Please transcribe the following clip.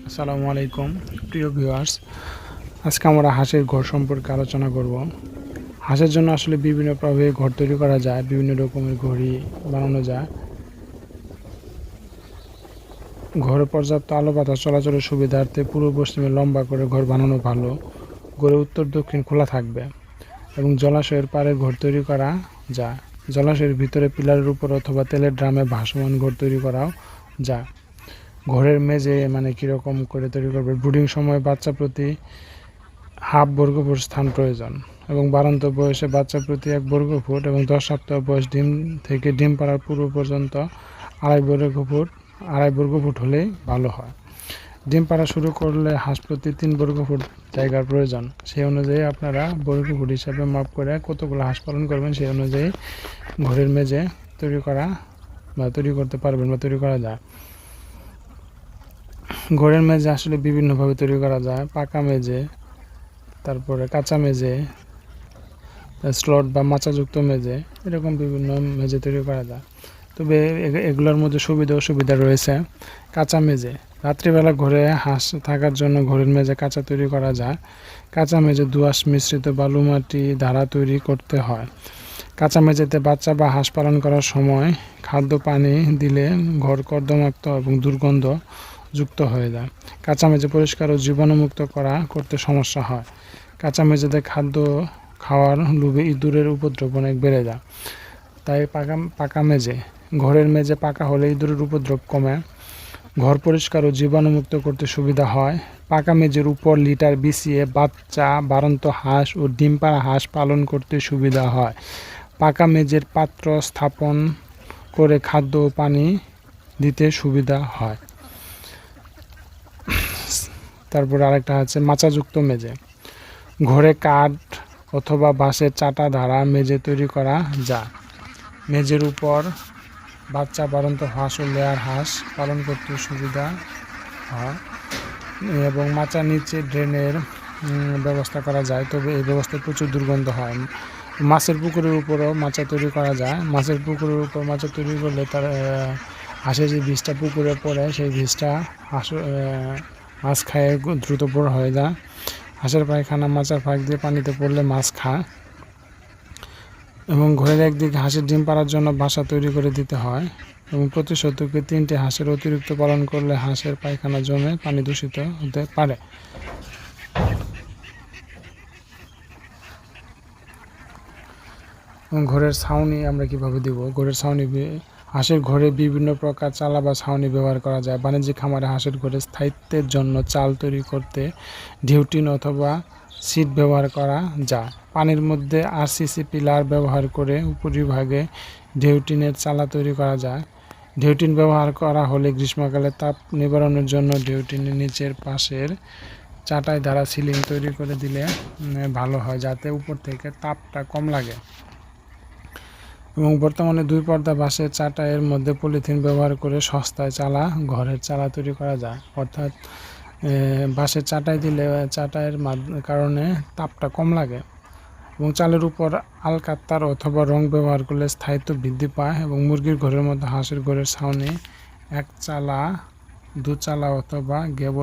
আসসালামু আলাইকুম প্রিয় ভিউয়ার্স, আজকে আমরা হাঁসের ঘর সম্পর্কে আলোচনা করব। হাঁসের জন্য আসলে বিভিন্নভাবে ঘর তৈরি করা যায়, বিভিন্ন রকমের ঘরই বানানো যায়। ঘরে পর্যাপ্ত আলো বাতাস চলাচলের সুবিধার্থে পূর্ব পশ্চিমে লম্বা করে ঘর বানানো ভালো। ঘরে উত্তর দক্ষিণ খোলা থাকবে এবং জলাশয়ের পাড়ে ঘর তৈরি করা যায়। জলাশয়ের ভিতরে পিলারের উপর অথবা তেলের ড্রামে ভাসমান ঘর তৈরি করাও যায়। ঘরের মেঝে কীরকম করে তৈরি করবে? ব্রুডিং সময় বাচ্চা প্রতি হাফ বর্গফুট স্থান প্রয়োজন এবং বাড়ন্ত বয়সে বাচ্চা প্রতি 1 বর্গফুট এবং 10 সপ্তাহ বয়স ডিম থেকে ডিম পাড়ার পূর্ব পর্যন্ত আড়াই বর্গফুট হলেই ভালো হয়। ডিম পাড়া শুরু করলে হাঁস প্রতি 3 বর্গফুট জায়গার প্রয়োজন। সেই অনুযায়ী আপনারা বর্গফুট হিসাবে মাপ করে কতগুলো হাঁস পালন করবেন সেই অনুযায়ী ঘরের মেঝে তৈরি করতে পারবেন বা তৈরি করা যায়। ঘরের মেঝে আসলে বিভিন্নভাবে তৈরি করা যায়। পাকা মেঝে, তারপরে কাঁচা মেঝে, স্লট বা মাচাযুক্ত মেঝে, এরকম বিভিন্ন মেঝে তৈরি করা যায়। তবে এগুলোর মধ্যে সুবিধা অসুবিধা রয়েছে। কাঁচা মেঝে, রাত্রিবেলা ঘরে হাঁস থাকার জন্য ঘরের মেঝে কাঁচা তৈরি করা যায়। কাঁচা মেঝে দোআঁশ মিশ্রিত বালু মাটি দ্বারা তৈরি করতে হয়। কাঁচা মেঝেতে বাচ্চা বা হাঁস পালন করার সময় খাদ্য পানি দিলে ঘর কর্দমাক্ত এবং দুর্গন্ধ যুক্ত হয়ে যায়। কাঁচা মেঝে পরিষ্কার ও জীবাণুমুক্ত করতে সমস্যা হয়। কাঁচা মেঝেতে খাদ্য খাওয়ার লোভে ইঁদুরের উপদ্রব অনেক বেড়ে যায়। তাই পাকা মেঝে, ঘরের মেঝে পাকা হলে ইঁদুরের উপদ্রব কমে, ঘর পরিষ্কার ও জীবাণুমুক্ত করতে সুবিধা হয়। পাকা মেঝের উপর লিটার বিছিয়ে বাচ্চা, বাড়ন্ত হাঁস ও ডিম পাড়া হাঁস পালন করতে সুবিধা হয়। পাকা মেঝের পাত্র স্থাপন করে খাদ্য ও পানি দিতে সুবিধা হয়। তারপরে আরেকটা আছে মাচাযুক্ত মেঝে। ঘরে কাঠ অথবা বাঁশের চাটা দ্বারা মেঝে তৈরি করা যায়। মেঝের উপর বাচ্চা, বাড়ন্ত হাঁস ও লেয়ার হাঁস পালন করতে সুবিধা হয় এবং মাচার নিচে ড্রেনের ব্যবস্থা করা যায়। তবে এই ব্যবস্থায় প্রচুর দুর্গন্ধ হয়। মাছের পুকুরের উপরও মাচা তৈরি করা যায়। মাছের পুকুরের উপর মাচা তৈরি করলে তার হাঁসের যে বীজটা পুকুরে পড়ে সেই বীজটা মাছ খায় দ্রুত বড় হয়ে যায়। হাঁসের পায়খানা মাচার ফাঁক দিয়ে পানিতে পড়লে মাছ খায় এবং ঘরের একদিকে হাঁসের ডিম পাড়ার জন্য বাসা তৈরি করে দিতে হয় এবং প্রতি শতকে 3টি হাঁসের অতিরিক্ত পালন করলে হাঁসের পায়খানা জমে পানি দূষিত হতে পারে। ঘরের ছাউনি আমরা কিভাবে দিব? ঘরের ছাউনি, হাঁসের ঘরে বিভিন্ন প্রকার চালা বা ছাউনি ব্যবহার করা যায়। বাণিজ্যিক খামারে হাঁসের ঘরে স্থায়িত্বের জন্য চাল তৈরি করতে ঢিউটিন অথবা সিট ব্যবহার করা যায়। পানির মধ্যে আরসিসি পিলার ব্যবহার করে উপরিভাগে ঢিউটিনের চালা তৈরি করা যায়। ঢিউটিন ব্যবহার করা হলে গ্রীষ্মকালে তাপ নিবারণের জন্য ঢিউটিনের নিচের পাশের চাটাই দ্বারা সিলিং তৈরি করে দিলে ভালো হয়, যাতে উপর থেকে তাপটা কম লাগে। এবং বর্তমানে 2 পর্দা বাঁশের চাটাইয়ের মধ্যে পলিথিন ব্যবহার করে সস্তায় ঘরের চালা তৈরি করা যায়। অর্থাৎ বাঁশের চাটাই দিলে চাটাইয়ের কারণে তাপটা কম লাগে এবং চালের উপর আলকাত্তার অথবা রং ব্যবহার করলে স্থায়িত্ব বৃদ্ধি পায় এবং মুরগির ঘরের মধ্যে হাঁসের ঘরের ছাউনি 1 চালা, 2 চালা অথবা গেবল